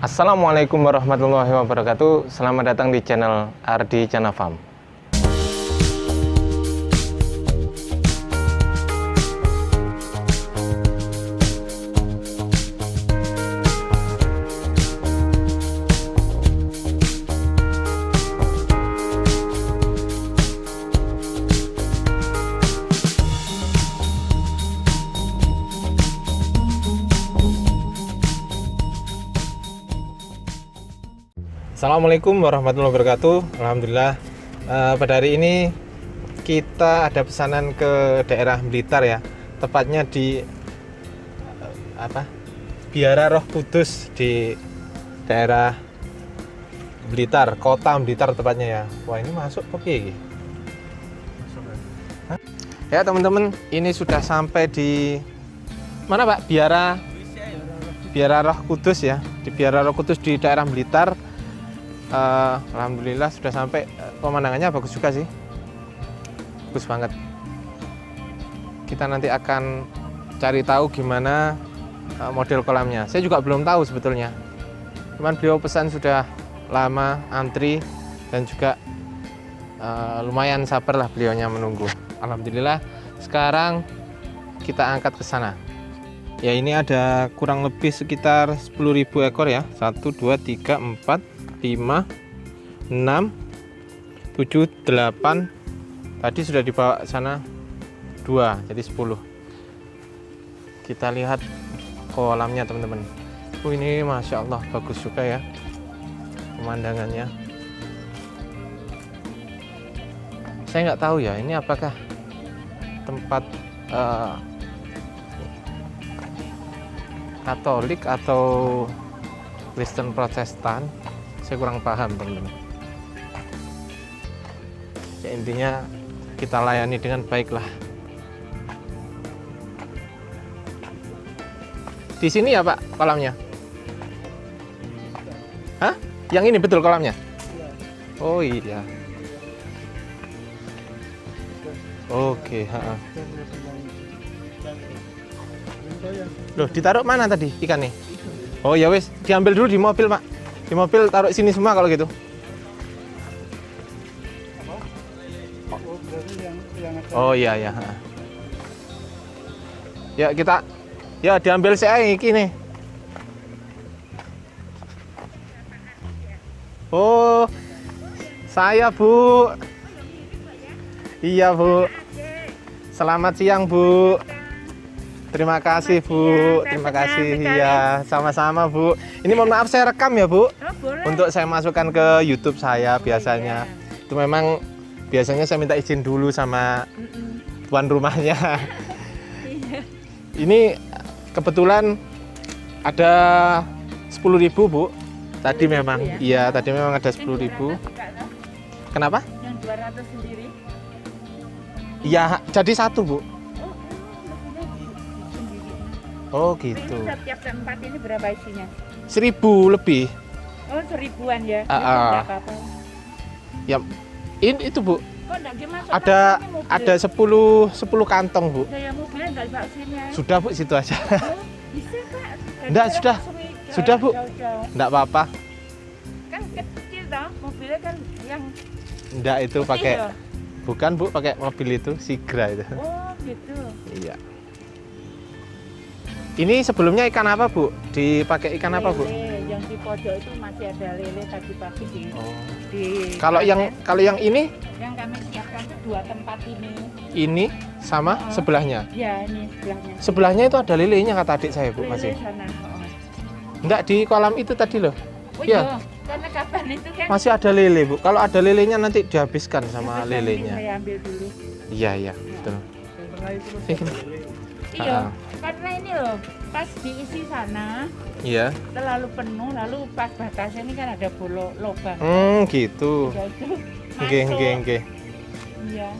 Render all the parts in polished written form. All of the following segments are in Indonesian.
Assalamualaikum warahmatullahi wabarakatuh. Selamat datang di channel Ardi Chana Farm. Assalamualaikum warahmatullahi wabarakatuh. Alhamdulillah, pada hari ini kita ada pesanan ke daerah Blitar ya, tepatnya di Biara Roh Kudus di daerah Blitar, kota Blitar tepatnya ya. Wah, ini masuk kopi ini. Ya teman-teman, ini sudah sampai di mana Pak? Biara Roh Kudus ya, di Biara Roh Kudus di daerah Blitar. Alhamdulillah sudah sampai. Pemandangannya bagus juga sih, bagus banget. Kita nanti akan cari tahu gimana model kolamnya. Saya juga belum tahu sebetulnya, cuman beliau pesan sudah lama antri dan juga lumayan sabar lah beliaunya menunggu. Alhamdulillah sekarang kita angkat ke sana. Ya, ini ada kurang lebih sekitar 10.000 ekor ya. 1, 2, 3, 4 5, 6, 7, 8. Tadi sudah dibawa ke sana 2, jadi 10. Kita lihat kolamnya teman-teman. Ini Masya Allah bagus juga ya pemandangannya. Saya nggak tahu ya ini apakah tempat Katolik atau Kristen Protestan. Saya kurang paham teman-teman. Ya, intinya kita layani dengan baik lah. Di sini ya Pak kolamnya? Hah? Yang ini betul kolamnya? Oh iya. Oke. Loh, ditaruh mana tadi ikan nih? Oh ya wes, diambil dulu di mobil Pak. Di mobil taruh sini semua kalau gitu. Oh iya ya. Ya kita, ya diambil saya ini. Oh, saya Bu. Iya Bu. Selamat siang Bu. Terima kasih Bu, terima kasih ya, sama-sama Bu. Ini mohon maaf saya rekam ya Bu, untuk saya masukkan ke YouTube saya biasanya. Itu memang biasanya saya minta izin dulu sama tuan rumahnya. Ini kebetulan ada 10.000 Bu. Tadi memang, iya tadi memang ada 10.000. Kenapa? Yang 200 sendiri? Iya, jadi satu Bu. Oh gitu. Ini setiap tempat ini berapa isinya? 1.000 lebih. Oh 1000-an ya? Enggak apa-apa. Ya, ini itu Bu. Kok enggak gimana? Ada 10 kantong Bu. Saya mobilnya enggak dibawa sini ya? Sudah Bu, situ aja. Oh, bisa Pak? Enggak, sudah Bu. Jauh-jauh. Enggak apa-apa. Kan kecil toh, mobilnya kan yang Enggak, itu putih pakai ya? bukan Bu, pakai mobil itu Sigra itu. Oh gitu. Iya. Ini sebelumnya ikan apa Bu? Dipakai ikan apa Bu? Lele, yang di pojok itu masih ada lele tadi pagi di. Oh. Di Kalau yang ini yang kami siapkan itu 2 tempat ini. ini sama sebelahnya. Ya ini sebelahnya. Sebelahnya itu ada lelenya kata adik saya Bu, Lele masih. sana. Enggak, di kolam itu tadi loh. Oh Iya. Karena kapan itu kan Masih ada lele Bu. Kalau ada lelenya nanti dihabiskan sama Yang lelenya. saya ambil dulu. Iya, betul. Iya, karena ini loh, pas diisi sana Iya. terlalu penuh, lalu pas batasnya ini kan ada lubang. Gitu. Udah itu Nggih, masuk. nggih. Iya,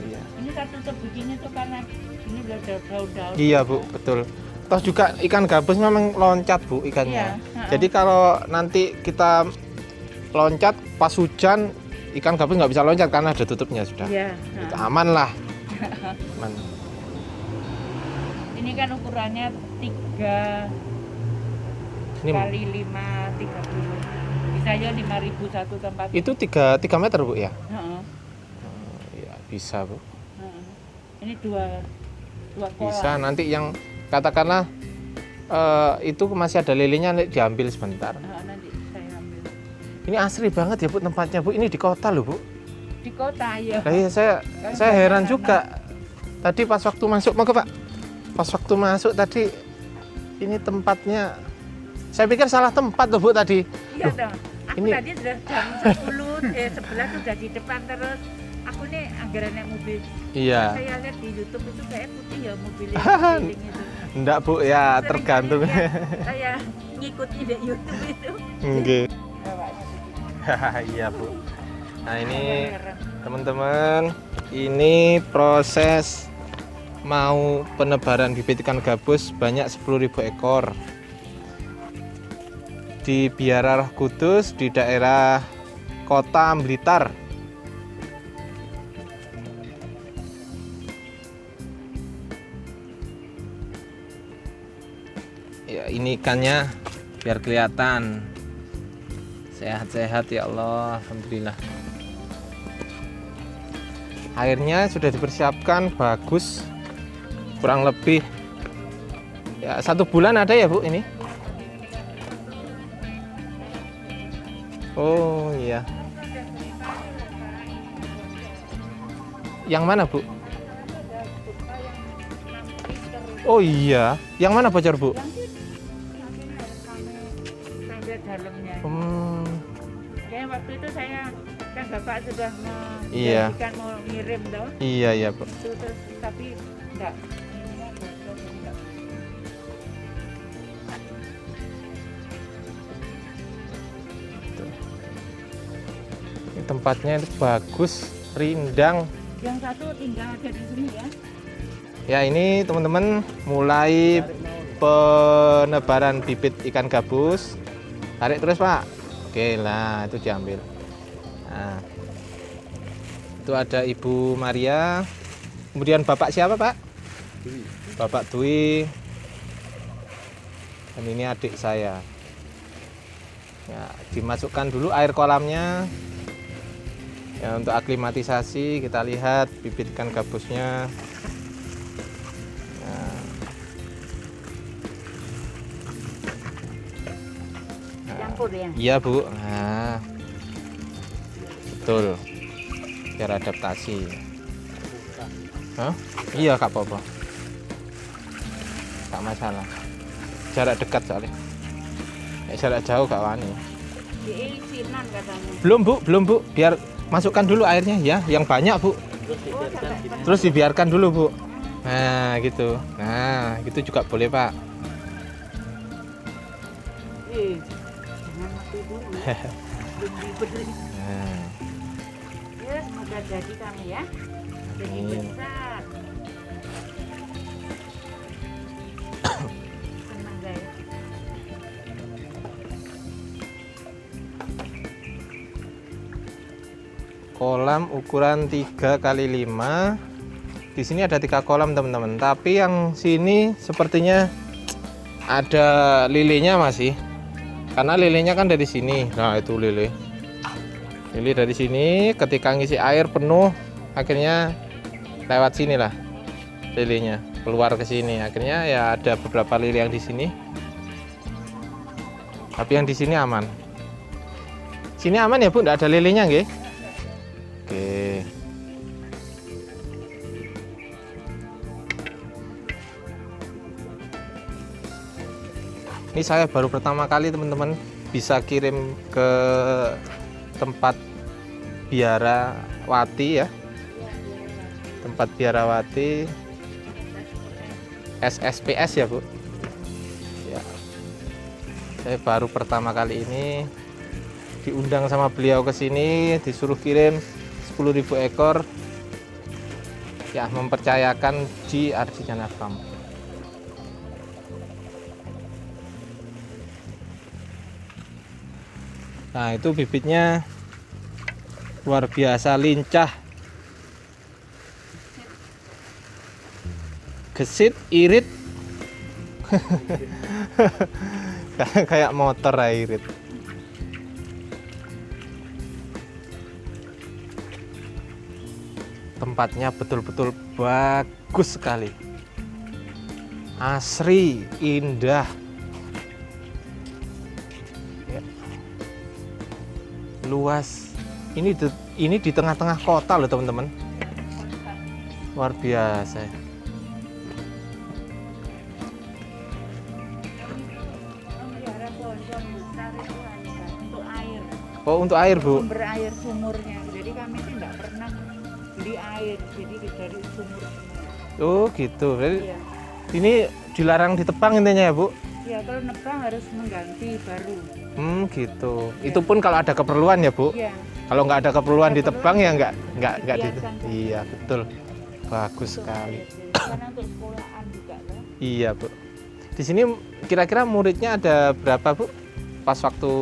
Iya. ini saya tutup begini tuh karena ini udah daun-daun. Iya Bu, betul. Toh juga ikan gabus memang loncat Bu ikannya. Iya, Jadi kalau nanti kita loncat pas hujan, ikan gabus nggak bisa loncat karena ada tutupnya sudah. Iya. Itu aman lah. Aman. Ini kan ukurannya 3 Ini kali 5 30. Bisa ya 5.000 satu tempat. itu 3 meter Bu ya? Heeh, Ya bisa Bu. heeh. Ini dua kolam. Bisa nanti yang katakanlah itu masih ada lilenya diambil sebentar. Heeh, nanti saya ambil. Ini asri banget ya Bu tempatnya Bu. Ini di kota loh Bu. Di kota ya. Nah, iya saya heran juga. Tadi pas waktu masuk, mau Pak. Pas waktu masuk tadi ini tempatnya saya pikir salah tempat loh Bu tadi. Iya Loh, dong. Aku ini- tadi sudah jam 11 sudah di depan terus. Aku nih anggaran naik mobil. Iya. Saya lihat di YouTube itu kayak putih ya mobilnya keliling itu. Enggak Bu ya, Sering tergantung. kali lihat, saya ngikuti di YouTube itu. Nggih. Bawanya begitu. Iya Bu. Nah ini Heran. teman-teman, ini proses mau penebaran bibit ikan gabus banyak 10.000 ekor di Biara Kudus di daerah Kota Blitar. Ya ini ikannya biar kelihatan sehat-sehat ya Allah, alhamdulillah. Airnya sudah dipersiapkan bagus, kurang lebih ya 1 bulan ada ya Bu ini. Oh iya. Yang mana Bu? Oh iya, yang mana bocor Bu? Sampai dalamnya. Kayak waktu itu saya kan bapak sudah Iya. menjanjikan mau ngirim toh. Iya ya Bu. Terus tapi enggak. Ininya bocor, enggak. Ini tempatnya itu bagus, rindang. Yang satu tinggal ada di sini ya. Ya ini teman-teman mulai penebaran bibit ikan gabus. Tarik terus Pak. Oke lah itu diambil. Nah, itu ada Ibu Maria. Kemudian Bapak siapa Pak? Bapak Dwi. Dan ini adik saya. Ya, dimasukkan dulu air kolamnya. Ya, untuk aklimatisasi kita lihat bibit ikan gabusnya. Campur ya. Iya Bu. Nah, betul. Biar adaptasi. Hah? Iya Kak Popo. Gak masalah. Jarak dekat soalnya. Jarak jauh gak wani. Di isinan katanya. Belum Bu. Biar masukkan dulu airnya ya, yang banyak Bu. Terus dibiarkan dulu Bu. Nah gitu. Nah gitu juga boleh Pak. Jangan mati dulu. Belum diberi. Nah, Ya, semoga jadi kami ya. Jadi Amin. besar. Senang guys. kolam ukuran 3 kali 5. Di sini ada 3 kolam teman-teman. Tapi yang sini sepertinya ada lilenya masih. Karena lilenya kan dari sini. Nah itu lele. Lele dari sini. Ketika ngisi air penuh, akhirnya lewat sini lah lilenya keluar ke sini. Akhirnya ya ada beberapa lele yang di sini. Tapi yang di sini aman. Sini aman ya Bu, enggak ada lelenya nggih? Oke. Ini saya baru pertama kali teman-teman bisa kirim ke tempat biarawati ya. Tempat biarawati SSPS ya Bu. Ya. Saya baru pertama kali ini diundang sama beliau ke sini, disuruh kirim 10.000 ekor. Ya, mempercayakan di Arjuna Farm. Nah, itu bibitnya luar biasa lincah. Gesit, irit. Kayak motor irit. Tempatnya betul-betul bagus sekali. Asri, indah. Ya. Luas. Ini di tengah-tengah kota loh, teman-teman. Luar biasa. Memelihara pohon besar itu untuk air. Oh, untuk air, Bu. Sumber air sumurnya. Jadi kami sih nggak pernah beli air, jadi dari sumur. Oh, gitu. Berarti Iya. ini dilarang ditebang intinya ya, Bu? Ya kalau nebang harus mengganti baru. Gitu. Iya. Itu pun kalau ada keperluan ya, Bu? Iya. Kalau nggak ada keperluan Keperluan ditebang ya nggak dibiarkan saja. Iya, betul. Bagus Untuk sekali. air. Karena untuk sekolahan juga kan. Iya, Bu. Di sini kira-kira muridnya ada berapa, Bu? Pas waktu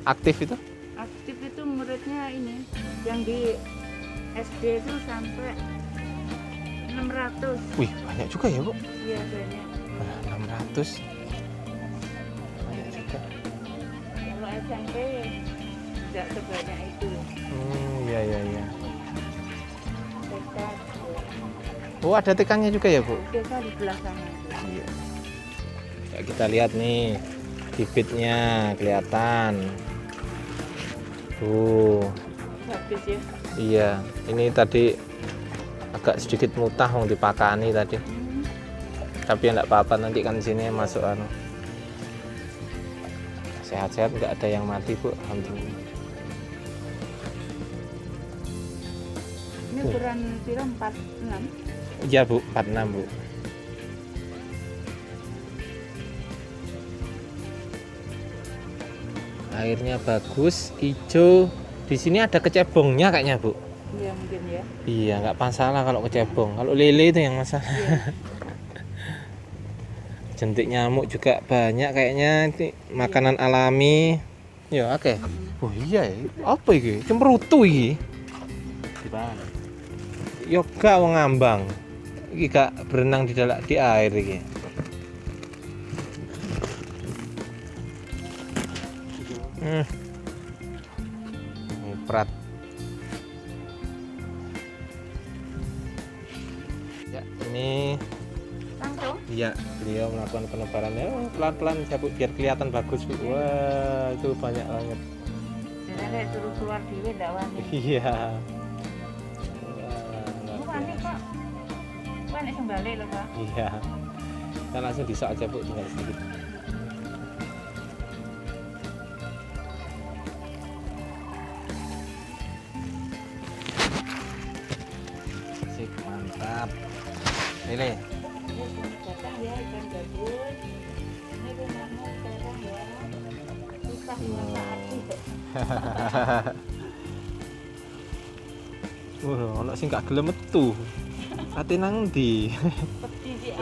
aktif itu? Aktif itu muridnya ini yang di SD itu sampai 600. Wih, banyak juga ya, Bu? Iya banyak. 600. Banyak juga. Kalau SMP tidak sebanyak itu. Iya, iya, iya. TK Oh, ada TK-nya juga ya, Bu? TK di belah sana. Iya. Ya, kita lihat nih bibitnya kelihatan. Tuh. Bagus ya. Iya, ini tadi agak sedikit mutah mau dipakani tadi. Tapi ya enggak apa-apa, nanti kan di sini masuk anu. Sehat-sehat, nggak ada yang mati, Bu. Alhamdulillah. Ini ukuran kira 46. Iya, Bu, 46, Bu. Airnya bagus, hijau. Di sini ada kecebongnya kayaknya, Bu. Iya mungkin ya. Iya, nggak masalah kalau kecebong. Kalau lele itu yang masalah. Iya. Jentik nyamuk juga banyak kayaknya. Ini makanan alami. Ya, oke. Oh iya ya. Apa iki? Cemrutu iki. Yo gak wong ngambang. Iki gak berenang di air iki. Prat. Ya, ini Langsung. iya, beliau melakukan penebarannya pelan-pelan ya, Bu, biar kelihatan bagus, Bu. Wah, itu banyak banget. Jadi saya suruh keluar dulu enggak wani. Iya. Ini wani kok. Wani sing balik lho, Pak. Iya. Kita langsung disok aja, Bu, tinggal sedikit. Sip, mantap. Ini. Datang ya ikan gabus. Ini rumahmu sekarang ya. Susah dimanfaati. Ono sing gak gelem metu. Ate nang ndi? Peti sih.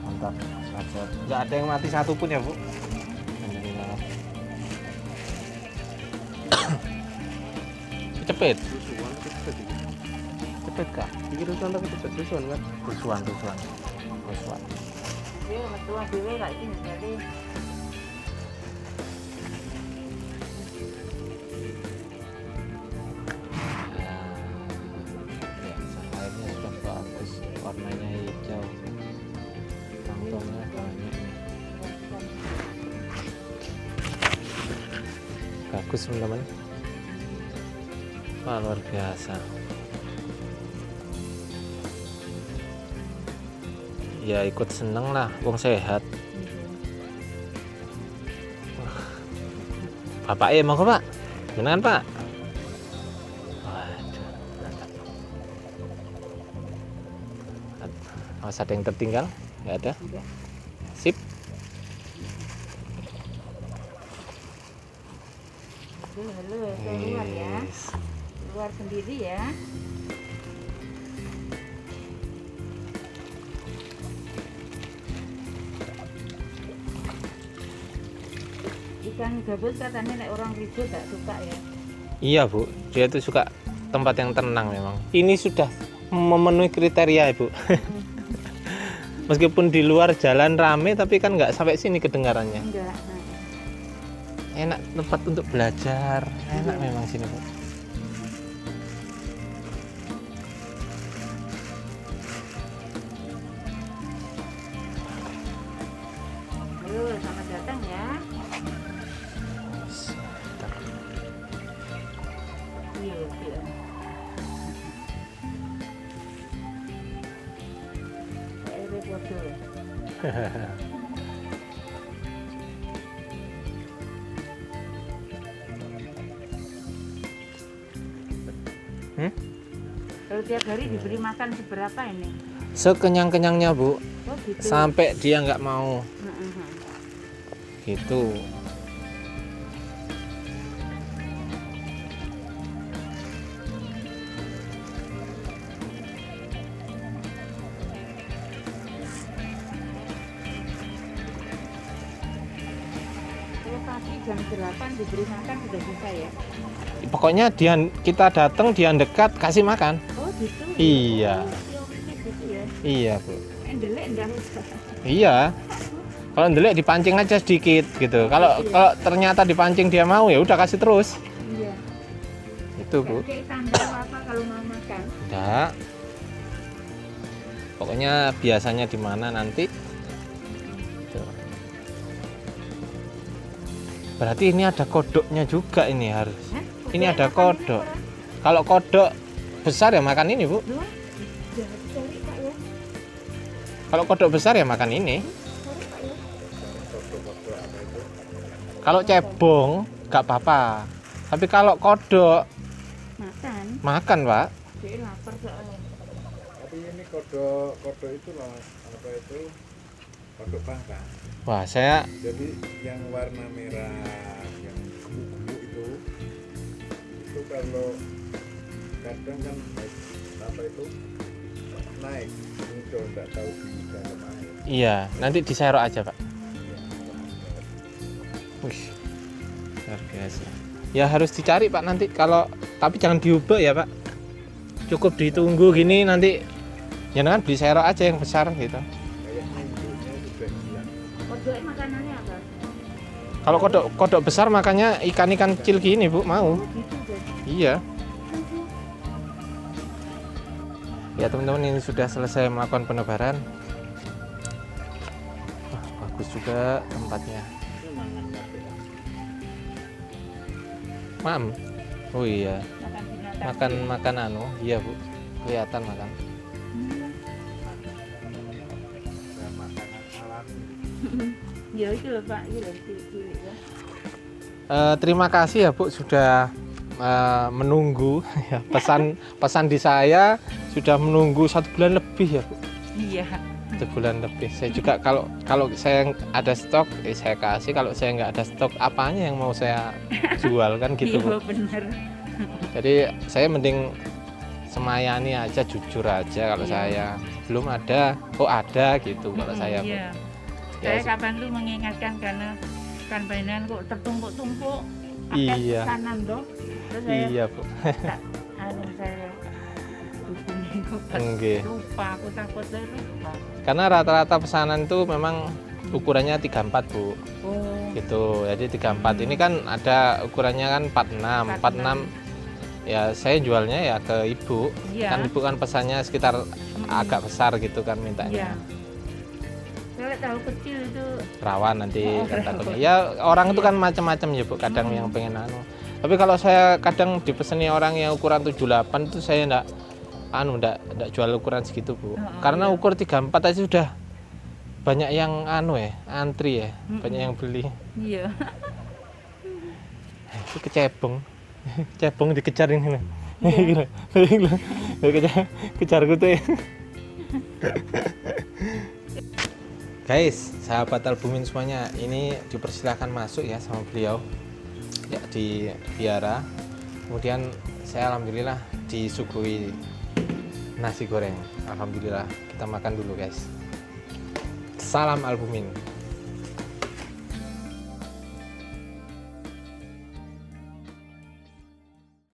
Mantap. Enggak ada yang mati satu pun ya, Bu. Alhamdulillah. Cepet. Cepet kak. Iki rusuhan tapi cepet rusuhan kan? Rusuhan. Dia metu dhewe lak iki jadi Ya, airnya sudah bagus, warnanya hijau, kantongnya banyak nih. Bagus teman-teman. Wah, luar biasa. Ya ikut seneng lah, wong sehat. Bapak mau ke Pak? Gimana Pak? Waduh, mantap. Awas ada yang tertinggal? Nggak ada? Sip. halo keluar ya. Yes. Keluar sendiri ya. Ikan gabus katanya nek orang ribut tak suka ya. Iya Bu, dia itu suka tempat yang tenang memang. Ini sudah memenuhi kriteria Ibu. Meskipun di luar jalan rame tapi kan nggak sampai sini kedengarannya. Enggak. Enak tempat untuk belajar, enak memang sini Bu. Halo, selamat datang ya. Iya, iya. Saya foto. Kalau tiap hari diberi makan seberapa ini? Sekenyang-kenyangnya Bu, Oh gitu. sampai dia nggak mau gitu. Kalau pagi jam 8 diberi makan sudah bisa ya? Pokoknya kita datang dia dekat kasih makan. Oh gitu. Iya. Oh, gitu ya. Iya Bu. Endelek enggak usah. Iya. Kalau ndelik dipancing aja sedikit gitu. Kalau ternyata dipancing dia mau ya udah kasih terus. Iya. Itu Bu. Kayak tanda apa kalau mau makan? Enggak. Pokoknya biasanya di mana nanti. Tuh. Berarti ini ada kodoknya juga ini harus. Hah? Ini Oke, ada makan kodok. ini, Pak. Kalau kodok besar ya makan ini Bu. Loh, jangan dicari, Pak, ya. Kalau kodok besar ya makan ini. Cari, Pak, ya. Kalau cebong nggak apa-apa. Tapi kalau kodok Makan. makan Pak. Dia lapar soalnya. Tapi ini kodok itu loh, apa itu kodok bangka. Wah saya Jadi yang warna merah, yang gemuk-gemuk itu kalau kadang kan apa itu naik muncul nggak tahu di dalam air. iya nanti diserok aja Pak. Wih, luar biasa. Ya harus dicari Pak nanti kalau tapi jangan diubah ya Pak. Cukup ditunggu gini nanti jangan beli serok aja yang besar gitu. Kayaknya induknya sudah hilang. Kodoknya makanannya apa? Kalau kodok besar makannya ikan-ikan kecil gini Bu mau. Oh, gitu jadi. Iya. Ya teman-teman ini sudah selesai melakukan penebaran. Wah, bagus juga tempatnya. Mam. Oh iya. Makan binatang. Makan anu. Iya Bu. Kelihatan makan. Dan makanan alami. Ya itu loh Pak, itu loh cilik-cilik ya. Terima kasih ya Bu sudah menunggu ya, pesan di saya sudah menunggu 1 bulan lebih ya Bu. Iya. 1 bulan lebih. Saya juga kalau saya ada stok saya kasih, kalau saya nggak ada stok apanya yang mau saya jual kan gitu Bu. Iya bener. Jadi saya mending semayani aja, jujur aja kalau Iya. saya belum ada, oh ada gitu kalau saya Bu. Iya. Ya, Saya kapan tuh mengingatkan karena kan mainan kok tertumpuk-tumpuk. Pakai Iya. kanan dong. Terus saya Iya Bu. saya hubungi kok Enggak. lupa, aku takut saya lupa. Karena rata-rata pesanan itu memang ukurannya 34 Bu. Oh, Gitu. Jadi 34 ini kan ada ukurannya kan 46. 46 ya saya jualnya ya ke ibu. iya. Kan ibu kan pesannya sekitar agak besar gitu kan Iya. mintanya. Kalau tahu kecil itu Rawan nanti Oh, kan rawan. takutnya. Ya orang itu kan macam-macam ya Bu, kadang yang pengen anu. Tapi kalau saya kadang dipeseni orang yang ukuran 78 itu saya enggak jual ukuran segitu Bu. Karena iya. ukur 34 aja sudah banyak yang anu ya, antri ya, banyak yang beli. iya. Itu kecebong. Cebong dikejar ini. Kejar gitu ya. Guys, sahabat albumin semuanya, ini dipersilahkan masuk ya sama beliau ya di biara. Kemudian saya alhamdulillah disuguhi nasi goreng. Alhamdulillah, kita makan dulu guys. Salam albumin.